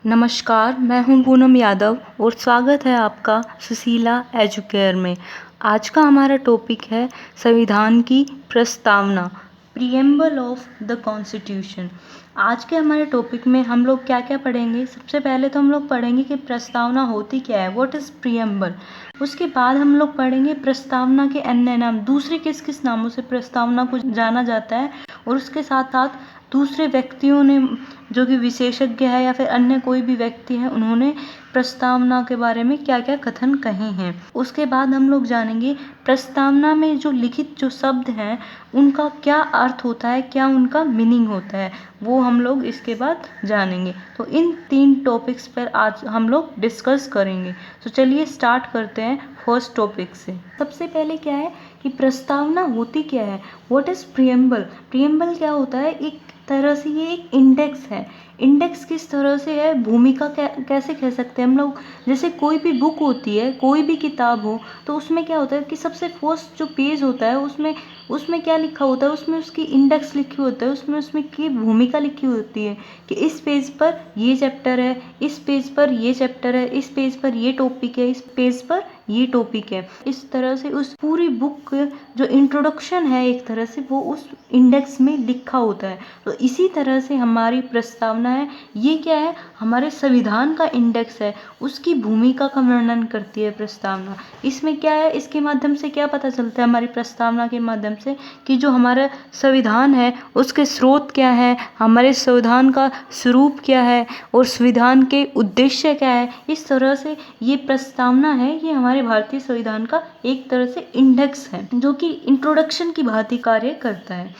नमस्कार, मैं हूँ पूनम यादव और स्वागत है आपका सुशीला एजुकेयर में। आज का हमारा टॉपिक है संविधान की प्रस्तावना, प्रीएम्बल ऑफ द कॉन्स्टिट्यूशन। आज के हमारे टॉपिक में हम लोग क्या क्या पढ़ेंगे। सबसे पहले तो हम लोग पढ़ेंगे कि प्रस्तावना होती क्या है, व्हाट इज़ प्रीएम्बल। उसके बाद हम लोग पढ़ेंगे प्रस्तावना के अन्य नाम, दूसरे किस किस नामों से प्रस्तावना को जाना जाता है, और उसके साथ साथ दूसरे व्यक्तियों ने जो कि विशेषज्ञ है या फिर अन्य कोई भी व्यक्ति है, उन्होंने प्रस्तावना के बारे में क्या क्या कथन कहे हैं। उसके बाद हम लोग जानेंगे प्रस्तावना में जो लिखित जो शब्द हैं उनका क्या अर्थ होता है, क्या उनका मीनिंग होता है, वो हम लोग इसके बाद जानेंगे। तो इन 3 टॉपिक्स पर आज हम लोग डिस्कस करेंगे। तो चलिए स्टार्ट करते हैं फर्स्ट टॉपिक से। सबसे पहले क्या है कि प्रस्तावना होती क्या है, व्हाट इज़ प्रीएम्बल। प्रीएम्बल क्या होता है, एक तरह से ये एक इंडेक्स है। इंडेक्स किस तरह से है, भूमिका कैसे कह सकते हैं हम लोग। जैसे कोई भी बुक होती है, कोई भी किताब हो, तो उसमें क्या होता है कि सबसे फर्स्ट जो पेज होता है उसमें क्या लिखा होता है, उसमें उसकी इंडेक्स लिखी होता है, उसमें की भूमिका लिखी होती है कि इस पेज पर ये चैप्टर है, इस पेज पर ये चैप्टर है, इस पेज पर ये टॉपिक है, इस पेज पर ये टॉपिक है। इस तरह से उस पूरी बुक जो इंट्रोडक्शन है एक तरह से वो उस इंडेक्स में लिखा होता है। तो इसी तरह से हमारी प्रस्तावना है, ये क्या है, हमारे संविधान का इंडेक्स है, उसकी भूमिका का वर्णन करती है प्रस्तावना। इसमें क्या है, इसके माध्यम से क्या पता चलता है हमारी प्रस्तावना के माध्यम से कि जो हमारा संविधान है उसके स्रोत क्या है, हमारे संविधान का स्वरूप क्या है और संविधान के उद्देश्य क्या है। इस तरह से ये प्रस्तावना है, ये हमारे भारतीय संविधान का एक तरह से इंडेक्स है जो कि इंट्रोडक्शन की भांति कार्य करता है।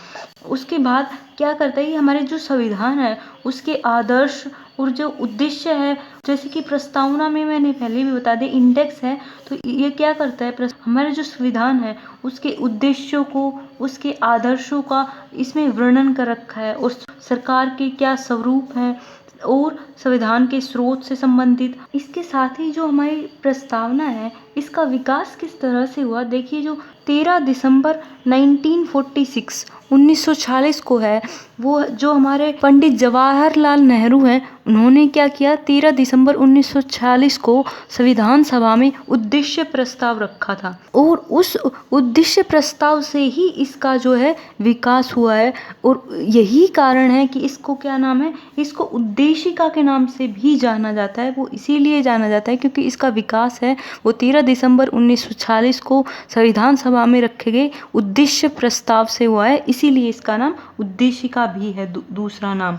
उसके बाद क्या करता है, ये हमारे जो संविधान है उसके आदर्श और जो उद्देश्य है, जैसे कि प्रस्तावना में मैंने पहले भी बता दिया इंडेक्स है, तो ये क्या करता है, हमारे जो संविधान है उसके उद्देश्यों को, उसके आदर्शों का इसमें वर्णन कर रखा है और सरकार के क्या स्वरूप हैं और संविधान के स्रोत से संबंधित। इसके साथ ही जो हमारी प्रस्तावना है इसका विकास किस तरह से हुआ, देखिए जो 13 दिसंबर 1946 को है, वो जो हमारे पंडित जवाहरलाल नेहरू हैं, उन्होंने क्या किया, 13 दिसंबर 1946 को संविधान सभा में उद्देश्य प्रस्ताव रखा था और उस उद्देश्य प्रस्ताव से ही इसका जो है विकास हुआ है। और यही कारण है कि इसको क्या नाम है, इसको उद्देशिका के नाम से भी जाना जाता है। वो इसीलिए जाना जाता है क्योंकि इसका विकास है वो 13 दिसंबर 1946 को संविधान सभा में रखे गए उद्देश्य प्रस्ताव से हुआ है, इसीलिए इसका नाम उद्देशिका भी है दूसरा नाम।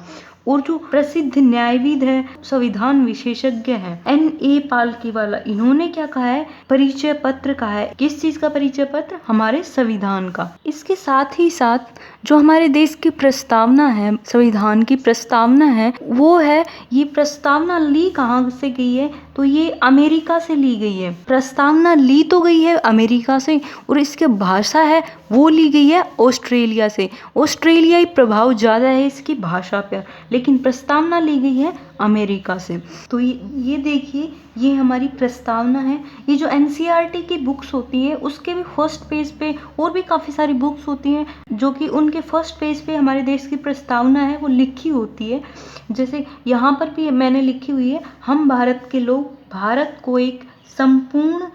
और जो प्रसिद्ध न्यायविद है, संविधान विशेषज्ञ है N.A. पालकीवाला, इन्होंने क्या कहा है, परिचय पत्र कहा है। किस चीज का परिचय पत्र, हमारे संविधान का। इसके साथ ही साथ जो हमारे देश की प्रस्तावना है, संविधान की प्रस्तावना है, वो है, ये प्रस्तावना ली कहाँ से गई है, तो ये अमेरिका से ली गई है। प्रस्तावना ली तो गई है अमेरिका से और इसकी भाषा है वो ली गई है ऑस्ट्रेलिया से। ऑस्ट्रेलियाई प्रभाव ज़्यादा है इसकी भाषा पर, लेकिन प्रस्तावना ली गई है अमेरिका से। तो ये देखिए, ये हमारी प्रस्तावना है। ये जो NCERT की बुक्स होती है उसके भी फर्स्ट पेज पे और भी काफ़ी सारी बुक्स होती हैं जो कि उनके फर्स्ट पेज पे हमारे देश की प्रस्तावना है वो लिखी होती है। जैसे यहाँ पर भी मैंने लिखी हुई है, हम भारत के लोग भारत को एक संपूर्ण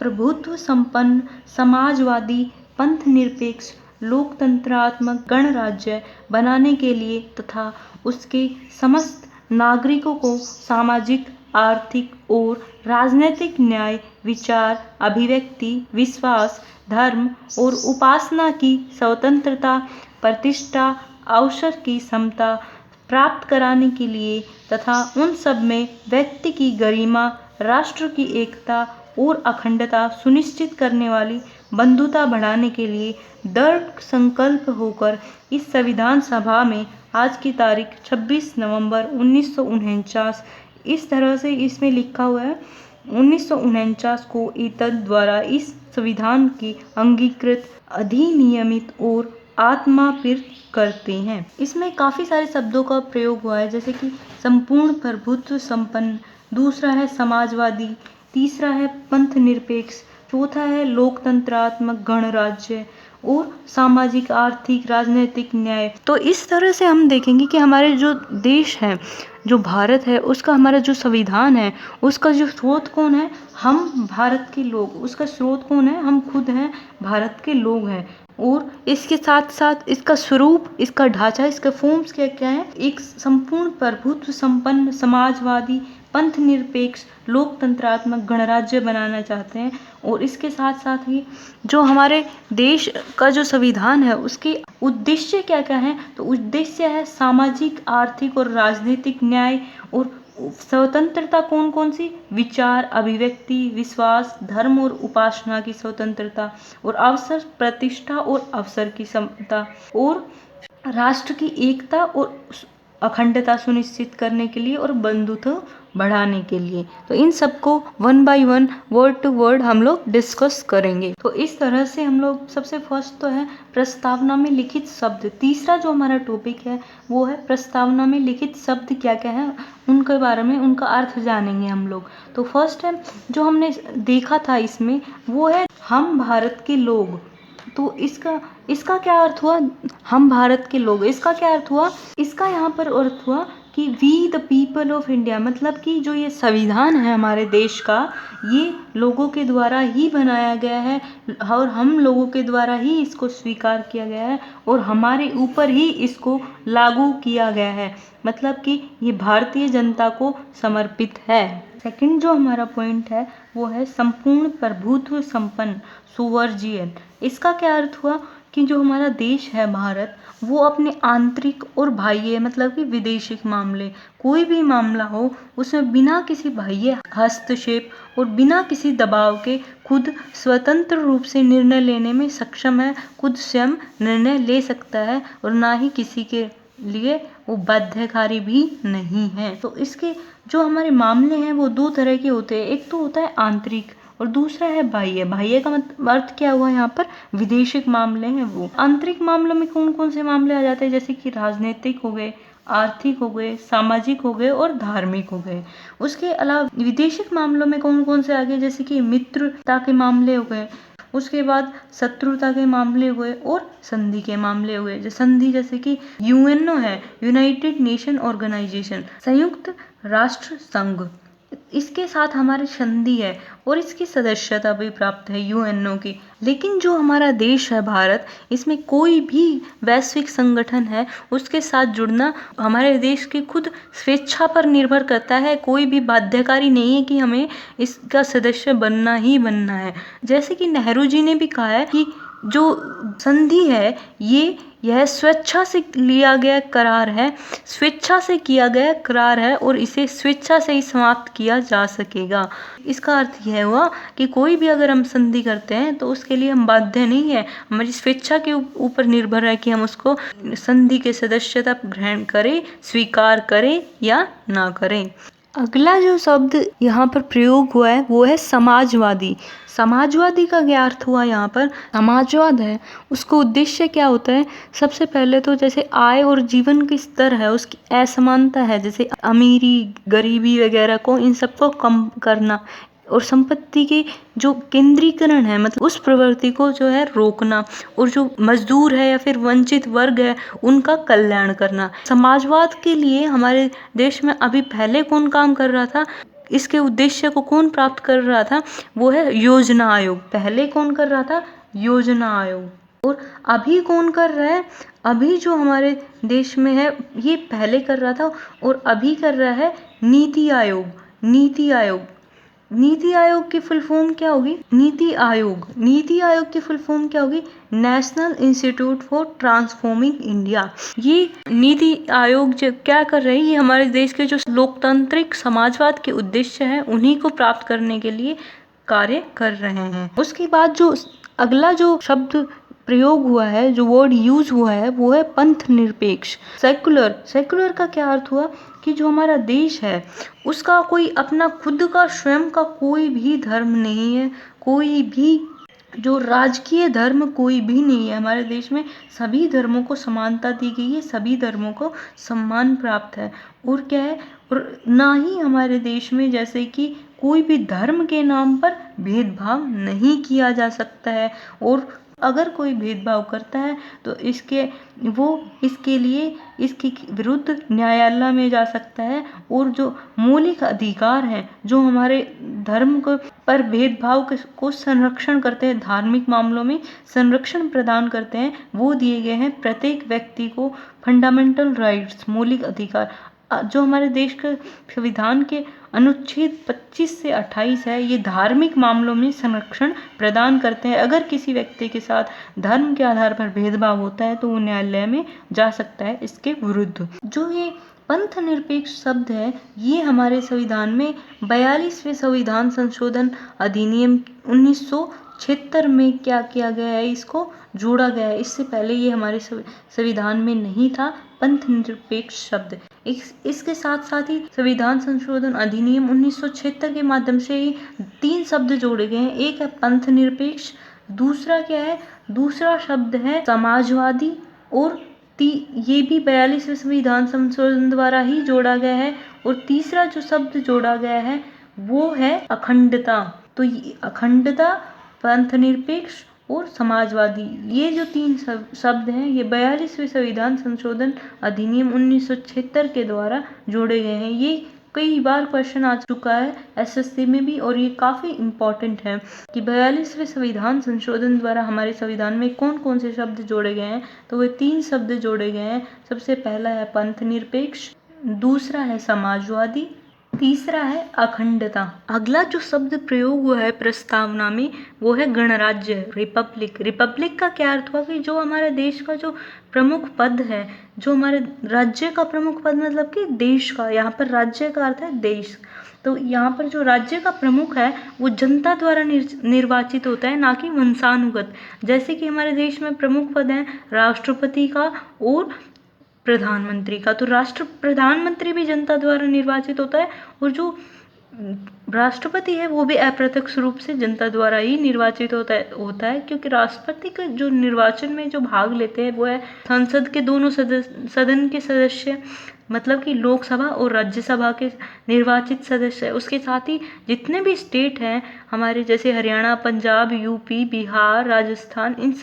प्रभुत्व संपन्न समाजवादी पंथ निरपेक्ष लोकतंत्रात्मक गणराज्य बनाने के लिए तथा उसके समस्त नागरिकों को सामाजिक, आर्थिक और राजनीतिक न्याय, विचार, अभिव्यक्ति, विश्वास, धर्म और उपासना की स्वतंत्रता, प्रतिष्ठा, अवसर की समता प्राप्त कराने के लिए तथा उन सब में व्यक्ति की गरिमा, राष्ट्र की एकता और अखंडता सुनिश्चित करने वाली बंधुता बढ़ाने के लिए दृढ़ संकल्प होकर इस संविधान सभा में आज की तारीख 26 नवंबर 1949, इस तरह से इसमें लिखा हुआ है, 1949 को ईतद द्वारा इस संविधान की अंगीकृत, अधिनियमित और आत्मापित करते हैं। इसमें काफ़ी सारे शब्दों का प्रयोग हुआ है, जैसे कि संपूर्ण प्रभुत्व संपन्न, दूसरा है समाजवादी, तीसरा है पंथ निरपेक्ष, चौथा है लोकतंत्रात्मक गणराज्य और सामाजिक, आर्थिक, राजनीतिक न्याय। तो इस तरह से हम देखेंगे कि हमारे जो देश है जो भारत है उसका, हमारा जो संविधान है उसका जो स्रोत कौन है, हम भारत के लोग। उसका स्रोत कौन है, हम खुद हैं, भारत के लोग हैं। और इसके साथ साथ इसका स्वरूप, इसका ढांचा, इसके फॉर्म्स क्या क्या है, एक संपूर्ण प्रभुत्व संपन्न समाजवादी पंथ निरपेक्ष लोकतंत्रात्मक गणराज्य बनाना चाहते हैं। और इसके साथ साथ ही जो हमारे देश का जो संविधान है उसके उद्देश्य क्या क्या है, तो उद्देश्य है सामाजिक, आर्थिक और राजनीतिक न्याय और स्वतंत्रता। कौन कौन सी, विचार, अभिव्यक्ति, विश्वास, धर्म और उपासना की स्वतंत्रता, और अवसर, प्रतिष्ठा और अवसर की समता, और राष्ट्र की एकता और अखंडता सुनिश्चित करने के लिए और बंधुत्व बढ़ाने के लिए। तो इन सबको one by one, word to word हम लोग डिस्कस करेंगे। तो इस तरह से हम लोग, सबसे फर्स्ट तो है प्रस्तावना में लिखित शब्द। तीसरा जो हमारा टॉपिक है वो है प्रस्तावना में लिखित शब्द क्या क्या है, उनके बारे में, उनका अर्थ जानेंगे हम लोग। तो फर्स्ट है जो हमने देखा था इसमें, वो है हम भारत के लोग। तो इसका क्या अर्थ हुआ, हम भारत के लोग, इसका क्या अर्थ हुआ, इसका यहाँ पर अर्थ हुआ कि we the people of India, मतलब कि जो ये संविधान है हमारे देश का, ये लोगों के द्वारा ही बनाया गया है और हम लोगों के द्वारा ही इसको स्वीकार किया गया है और हमारे ऊपर ही इसको लागू किया गया है। मतलब कि ये भारतीय जनता को समर्पित है। सेकंड जो हमारा पॉइंट है वो है संपूर्ण प्रभुत्व संपन्न सुवर्जियन। इसका क्या अर्थ हुआ कि जो हमारा देश है भारत, वो अपने आंतरिक और बाह्य, मतलब कि विदेशिक मामले, कोई भी मामला हो उसमें बिना किसी बाह्य हस्तक्षेप और बिना किसी दबाव के खुद स्वतंत्र रूप से निर्णय लेने में सक्षम है, खुद स्वयं निर्णय ले सकता है और ना ही किसी के लिए वो बाध्यकारी भी नहीं है। तो इसके जो हमारे मामले हैं वो दो तरह के होते हैं, एक तो होता है आंतरिक और दूसरा है बाह्य। बाह्य का मतलब अर्थ क्या हुआ यहाँ पर, विदेशिक मामले हैं वो। आंतरिक मामलों में कौन कौन से मामले आ जाते हैं, जैसे कि राजनीतिक हो गए, आर्थिक हो गए, सामाजिक हो गए और धार्मिक हो गए। उसके अलावा विदेशिक मामलों में कौन कौन से आ गए, जैसे कि मित्रता के मामले हो गए, उसके बाद शत्रुता के मामले हुए और संधि के मामले हुए। जो संधि जैसे कि यूएनओ है, यूनाइटेड नेशन ऑर्गेनाइजेशन, संयुक्त राष्ट्र संघ, इसके साथ हमारी संधि है और इसकी सदस्यता भी प्राप्त है यूएनओ की। लेकिन जो हमारा देश है भारत, इसमें कोई भी वैश्विक संगठन है उसके साथ जुड़ना हमारे देश की खुद स्वेच्छा पर निर्भर करता है। कोई भी बाध्यकारी नहीं है कि हमें इसका सदस्य बनना ही बनना है। जैसे कि नेहरू जी ने भी कहा है कि जो संधि है यह स्वेच्छा से लिया गया करार है, स्वेच्छा से किया गया करार है और इसे स्वेच्छा से ही समाप्त किया जा सकेगा। इसका अर्थ यह हुआ कि कोई भी अगर हम संधि करते हैं तो उसके लिए हम बाध्य नहीं है, हमारी स्वेच्छा के ऊपर निर्भर है कि हम उसको संधि के सदस्यता ग्रहण करें, स्वीकार करें या ना करें। अगला जो शब्द यहाँ पर प्रयोग हुआ है वो है समाजवादी। समाजवादी का क्या अर्थ हुआ, यहाँ पर समाजवाद है उसको उद्देश्य क्या होता है, सबसे पहले तो जैसे आय और जीवन की स्तर है उसकी असमानता है, जैसे अमीरी गरीबी वगैरह को, इन सबको कम करना और संपत्ति के जो केंद्रीकरण है, मतलब उस प्रवृत्ति को जो है रोकना, और जो मजदूर है या फिर वंचित वर्ग है उनका कल्याण करना। समाजवाद के लिए हमारे देश में अभी पहले कौन काम कर रहा था, इसके उद्देश्य को कौन प्राप्त कर रहा था, वो है योजना आयोग। पहले कौन कर रहा था, योजना आयोग। और अभी कौन कर रहा है, अभी जो हमारे देश में है ये पहले कर रहा था और अभी कर रहा है नीति आयोग। नीति आयोग, नीति आयोग की फुल फॉर्म क्या होगी, नीति आयोग की फुल फॉर्म क्या होगी, national institute for transforming India. ये नीति आयोग जो क्या कर रही है, ये हमारे देश के जो लोकतांत्रिक समाजवाद के उद्देश्य हैं उन्हीं को प्राप्त करने के लिए कार्य कर रहे हैं। उसके बाद जो अगला जो शब्द प्रयोग हुआ है, जो वर्ड यूज हुआ है वो है पंथ निरपेक्ष, सेकुलर। सेकुलर का क्या अर्थ हुआ कि जो हमारा देश है उसका कोई अपना खुद का स्वयं का कोई भी धर्म नहीं है, कोई भी जो राजकीय धर्म कोई भी नहीं है। हमारे देश में सभी धर्मों को समानता दी गई है, सभी धर्मों को सम्मान प्राप्त है। और क्या है, और ना ही हमारे देश में जैसे कि कोई भी धर्म के नाम पर भेदभाव नहीं किया जा सकता है। और अगर कोई भेदभाव करता है तो इसके लिए इसके विरुद्ध न्यायालय में जा सकता है। और जो मौलिक अधिकार हैं जो हमारे धर्म पर भेदभाव को संरक्षण करते हैं, धार्मिक मामलों में संरक्षण प्रदान करते हैं, वो दिए गए हैं प्रत्येक व्यक्ति को। फंडामेंटल राइट्स, मौलिक अधिकार, जो हमारे देश के संविधान के अनुच्छेद 25 से 28 है, ये धार्मिक मामलों में संरक्षण प्रदान करते हैं। अगर किसी व्यक्ति के साथ धर्म के आधार पर भेदभाव होता है तो वो न्यायालय में जा सकता है इसके विरुद्ध। जो ये पंथ निरपेक्ष शब्द है, ये हमारे संविधान में 42वें संविधान संशोधन अधिनियम 1976 में क्या किया गया है, इसको जोड़ा गया है। इससे पहले ये हमारे संविधान में नहीं था पंथ निरपेक्ष शब्द। इसके साथ साथ ही संविधान संशोधन अधिनियम 1976 के माध्यम से ही 3 शब्द जोड़े गए हैं। एक है पंथ निरपेक्ष, दूसरा क्या है, दूसरा शब्द है समाजवादी, और ये भी 42वें संविधान संशोधन द्वारा ही जोड़ा गया है। और तीसरा जो शब्द जोड़ा गया है वो है अखंडता। तो अखंडता, पंथ निरपेक्ष और समाजवादी, ये जो 3 शब्द हैं ये 42वें संविधान संशोधन अधिनियम 1976 के द्वारा जोड़े गए हैं। ये कई बार क्वेश्चन आ चुका है एसएससी में भी, और ये काफ़ी इम्पॉर्टेंट है कि 42वें संविधान संशोधन द्वारा हमारे संविधान में कौन कौन से शब्द जोड़े गए हैं। तो वे 3 शब्द जोड़े गए हैं। सबसे पहला है पंथ निरपेक्ष, दूसरा है समाजवादी, तीसरा है अखंडता। अगला जो शब्द प्रयोग हुआ है प्रस्तावना में वो है गणराज्य, रिपब्लिक। रिपब्लिक का क्या अर्थ हुआ कि जो हमारे देश का जो प्रमुख पद है, जो हमारे राज्य का प्रमुख पद मतलब कि देश का, यहाँ पर राज्य का अर्थ है देश। तो यहाँ पर जो राज्य का प्रमुख है वो जनता द्वारा निर्वाचित होता है, ना कि वंशानुगत। जैसे कि हमारे देश में प्रमुख पद हैं राष्ट्रपति का और प्रधानमंत्री का। तो प्रधानमंत्री भी जनता द्वारा निर्वाचित होता है, और जो राष्ट्रपति है वो भी अप्रत्यक्ष रूप से जनता द्वारा ही निर्वाचित होता है क्योंकि राष्ट्रपति के जो निर्वाचन में जो भाग लेते हैं वो है संसद के दोनों सदन के सदस्य, मतलब कि लोकसभा और राज्यसभा के निर्वाचित सदस्य। उसके साथ ही जितने भी स्टेट हैं हमारे, जैसे हरियाणा, पंजाब, यूपी, बिहार, राजस्थान, इन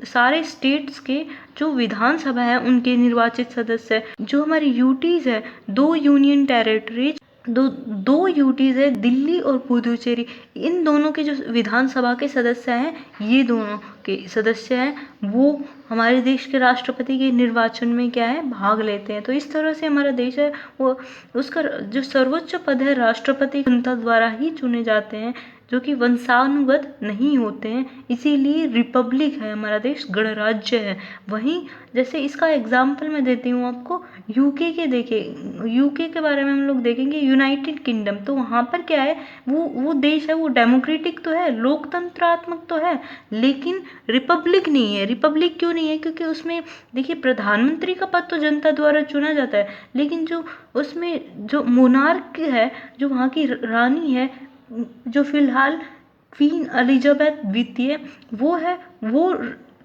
सारे स्टेट्स के जो विधानसभा है उनके निर्वाचित सदस्य। जो हमारी यूटीज है, 2 यूनियन टेरिटरीज, दो यूटीज है दिल्ली और पुदुचेरी, इन दोनों के जो विधानसभा के सदस्य हैं, ये दोनों के सदस्य हैं वो हमारे देश के राष्ट्रपति के निर्वाचन में क्या है, भाग लेते हैं। तो इस तरह से हमारा देश है वो, उसका जो सर्वोच्च पद है राष्ट्रपति जनता द्वारा ही चुने जाते हैं, जो कि वंशानुगत नहीं होते हैं। इसीलिए रिपब्लिक है हमारा देश, गणराज्य है। वहीं जैसे इसका एग्जाम्पल मैं देती हूँ आपको, यूके के बारे में हम लोग देखेंगे, यूनाइटेड किंगडम। तो वहाँ पर क्या है, वो देश है, वो डेमोक्रेटिक तो है, लोकतंत्रात्मक तो है, लेकिन रिपब्लिक नहीं है। रिपब्लिक क्यों नहीं है? क्योंकि उसमें देखिए प्रधानमंत्री का पद तो जनता द्वारा चुना जाता है, लेकिन जो उसमें जो मोनार्क है, जो वहाँ की रानी है, जो फिलहाल क्वीन एलिजाबेथ द्वितीय वो है, वो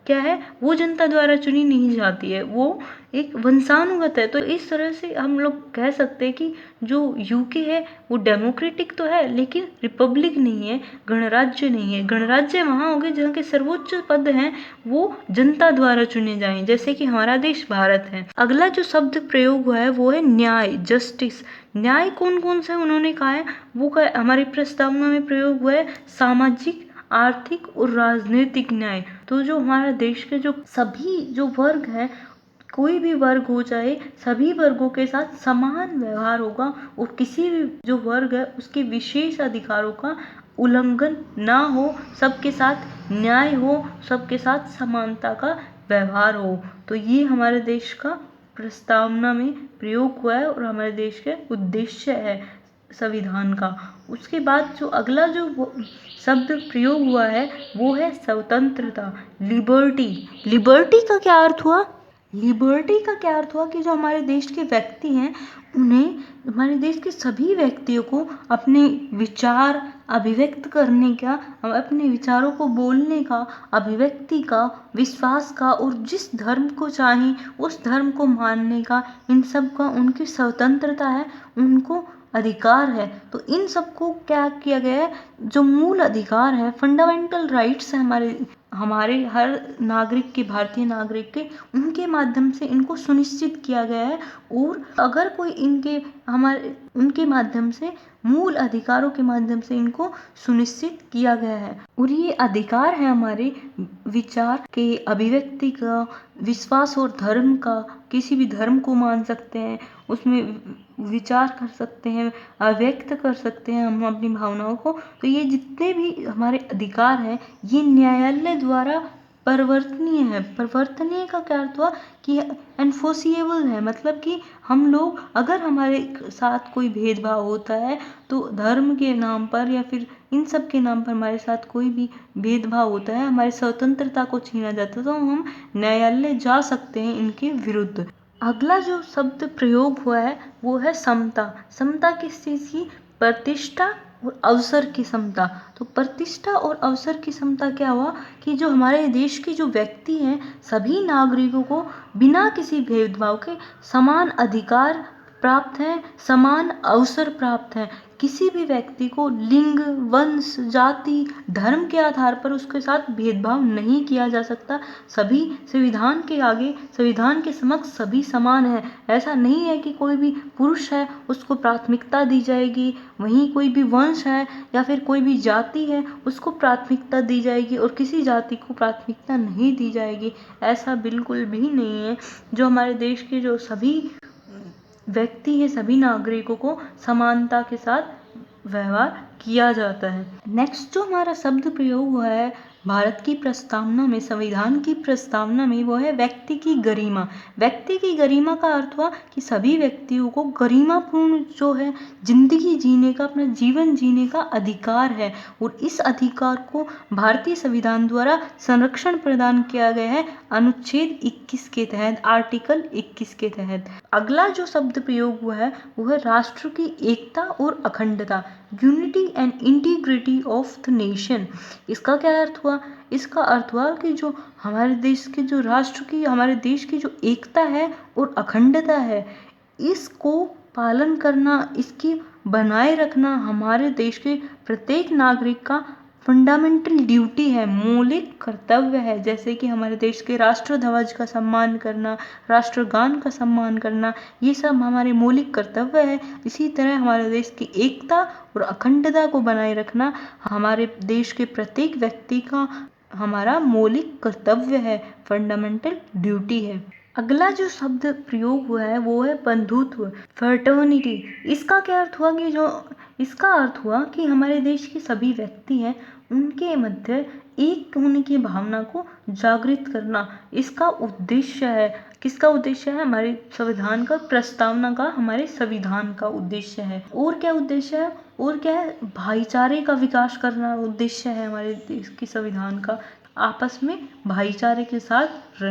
क्या है, वो जनता द्वारा चुनी नहीं जाती है, वो एक वंशानुगत है। तो इस तरह से हम लोग कह सकते हैं कि जो यूके है वो डेमोक्रेटिक तो है लेकिन रिपब्लिक नहीं है, गणराज्य नहीं है। गणराज्य वहाँ होंगे जहाँ के सर्वोच्च पद हैं वो जनता द्वारा चुने जाएं, जैसे कि हमारा देश भारत है। अगला जो शब्द प्रयोग हुआ है वो है न्याय, जस्टिस। न्याय कौन कौन से उन्होंने कहा है, वो हमारी प्रस्तावना में प्रयोग हुआ है सामाजिक, आर्थिक और राजनीतिक न्याय। तो जो हमारे देश के जो सभी जो वर्ग हैं, कोई भी वर्ग हो चाहे, सभी वर्गों के साथ समान व्यवहार होगा और किसी भी जो वर्ग है उसके विशेष अधिकारों का उल्लंघन ना हो, सबके साथ न्याय हो, सबके साथ समानता का व्यवहार हो। तो ये हमारे देश का प्रस्तावना में प्रयोग हुआ है और हमारे देश के उद्देश्य है संविधान का। उसके बाद जो अगला जो शब्द प्रयोग हुआ है वो है स्वतंत्रता, लिबर्टी। लिबर्टी का क्या अर्थ हुआ? लिबर्टी का क्या अर्थ हुआ कि जो हमारे देश के व्यक्ति हैं उन्हें, हमारे देश के सभी व्यक्तियों को अपने विचार अभिव्यक्त करने का, अपने विचारों को बोलने का, अभिव्यक्ति का, विश्वास का और जिस धर्म को चाहें उस धर्म को मानने का, इन सब का उनकी स्वतंत्रता है, उनको अधिकार है। तो इन सबको क्या किया गया है, जो मूल अधिकार है, फंडामेंटल राइट्स है हमारे हमारे हर नागरिक के, भारतीय नागरिक के, उनके माध्यम से इनको सुनिश्चित किया गया है। और अगर कोई उनके माध्यम से, मूल अधिकारों के माध्यम से इनको सुनिश्चित किया गया है। और ये अधिकार है हमारे विचार के अभिव्यक्ति का, विश्वास और धर्म का, किसी भी धर्म को मान सकते हैं, उसमें विचार कर सकते हैं, अभिव्यक्त कर सकते हैं हम अपनी भावनाओं को। तो ये जितने भी हमारे अधिकार हैं, ये न्यायालय द्वारा परिवर्तनीय है। परिवर्तनीय का क्या अर्थ हुआ कि एनफोर्सिएबल है, मतलब कि हम लोग, अगर हमारे साथ कोई भेदभाव होता है, तो धर्म के नाम पर या फिर इन सब के नाम पर हमारे साथ कोई भी भेदभाव होता है, हमारी स्वतंत्रता को छीना जाता है, तो हम न्यायालय जा सकते हैं इनके विरुद्ध। अगला जो शब्द प्रयोग हुआ है वो है समता। समता किस चीज़ की? प्रतिष्ठा और अवसर की समता। तो प्रतिष्ठा और अवसर की समता क्या हुआ कि जो हमारे देश के जो व्यक्ति हैं, सभी नागरिकों को बिना किसी भेदभाव के समान अधिकार प्राप्त हैं, समान अवसर प्राप्त हैं। किसी भी व्यक्ति को लिंग, वंश, जाति, धर्म के आधार पर उसके साथ भेदभाव नहीं किया जा सकता। सभी संविधान के आगे, संविधान के समक्ष सभी समान हैं। ऐसा नहीं है कि कोई भी पुरुष है उसको प्राथमिकता दी जाएगी, वहीं कोई भी वंश है या फिर कोई भी जाति है उसको प्राथमिकता दी जाएगी और किसी जाति को प्राथमिकता नहीं दी जाएगी। ऐसा बिल्कुल भी नहीं है। जो हमारे देश के जो सभी व्यक्ति है, सभी नागरिकों को समानता के साथ व्यवहार किया जाता है। नेक्स्ट जो हमारा शब्द प्रयोग हुआ है भारत की प्रस्तावना में, संविधान की प्रस्तावना में, वो है व्यक्ति की गरिमा। व्यक्ति की गरिमा का अर्थ हुआ कि सभी व्यक्तियों को गरिमापूर्ण जो है जिंदगी जीने का, अपना जीवन जीने का अधिकार है। और इस अधिकार को भारतीय संविधान द्वारा संरक्षण प्रदान किया गया है अनुच्छेद 21 के तहत, आर्टिकल 21 के तहत। अगला जो शब्द प्रयोग हुआ है वो है राष्ट्र की एकता और अखंडता, unity and integrity of the nation. इसका क्या अर्थ हुआ? इसका अर्थ हुआ कि जो हमारे देश के जो राष्ट्र की, हमारे देश की जो एकता है और अखंडता है, इसको पालन करना, इसकी बनाए रखना हमारे देश के प्रत्येक नागरिक का फंडामेंटल ड्यूटी है, मौलिक कर्तव्य है। जैसे कि हमारे देश के राष्ट्र ध्वज का सम्मान करना, राष्ट्रगान का सम्मान करना, ये सब हमारे मौलिक कर्तव्य है। इसी तरह हमारे देश की एकता और अखंडता को बनाए रखना हमारे देश के प्रत्येक व्यक्ति का हमारा मौलिक कर्तव्य है, फंडामेंटल ड्यूटी है। अगला जो शब्द प्रयोग हुआ है वो है बंधुत्व, फ्रेटर्निटी। इसका क्या अर्थ हुआ इसका अर्थ हुआ कि हमारे देश के सभी व्यक्ति हैं, उनके मध्य एक होने की भावना को जागृत करना इसका उद्देश्य है। किसका उद्देश्य है? हमारे संविधान का, प्रस्तावना का, हमारे संविधान का उद्देश्य है। और क्या उद्देश्य है? और क्या है? भाईचारे का विकास करना उद्देश्य है हमारे देश के संविधान का। आपस में भाईचारे के साथ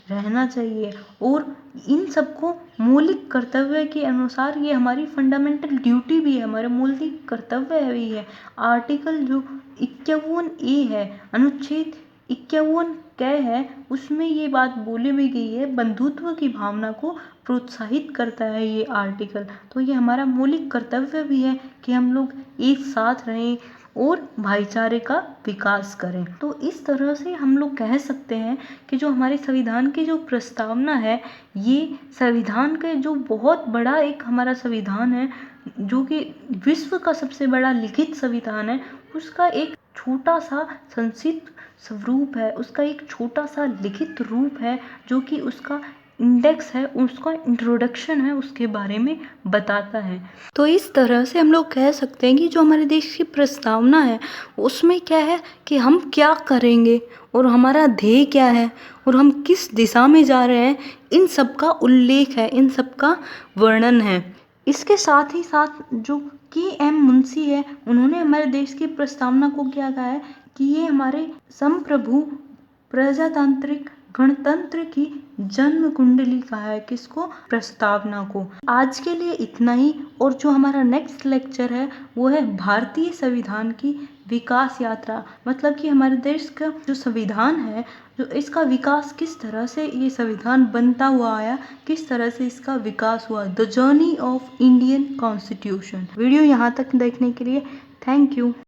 रहना चाहिए और इन सबको मौलिक कर्तव्य के अनुसार, ये हमारी फंडामेंटल ड्यूटी भी है, हमारे मौलिक कर्तव्य भी है। आर्टिकल जो 51A है, अनुच्छेद 51 क है, उसमें ये बात बोली भी गई है, बंधुत्व की भावना को प्रोत्साहित करता है ये आर्टिकल। तो ये हमारा मौलिक कर्तव्य भी है कि हम लोग एक साथ रहें और भाईचारे का विकास करें। तो इस तरह से हम लोग कह सकते हैं कि जो हमारे संविधान की जो प्रस्तावना है, ये संविधान का जो बहुत बड़ा एक हमारा संविधान है, जो कि विश्व का सबसे बड़ा लिखित संविधान है, उसका एक छोटा सा संक्षिप्त स्वरूप है, उसका एक छोटा सा लिखित रूप है, जो कि उसका इंडेक्स है, उसका इंट्रोडक्शन है, उसके बारे में बताता है। तो इस तरह से हम लोग कह सकते हैं कि जो हमारे देश की प्रस्तावना है उसमें क्या है कि हम क्या करेंगे और हमारा ध्येय क्या है और हम किस दिशा में जा रहे हैं, इन सब का उल्लेख है, इन सब का वर्णन है। इसके साथ ही साथ जो KM मुंशी है, उन्होंने हमारे देश की प्रस्तावना को क्या कहा है कि ये हमारे संप्रभु प्रजातांत्रिक गणतंत्र की जन्म कुंडली कहा है। किसको? प्रस्तावना को। आज के लिए इतना ही, और जो हमारा नेक्स्ट लेक्चर है वो है भारतीय संविधान की विकास यात्रा, मतलब कि हमारे देश का जो संविधान है, जो इसका विकास किस तरह से ये संविधान बनता हुआ आया, किस तरह से इसका विकास हुआ, the journey of Indian constitution. Video यहाँ तक देखने के लिए थैंक यू।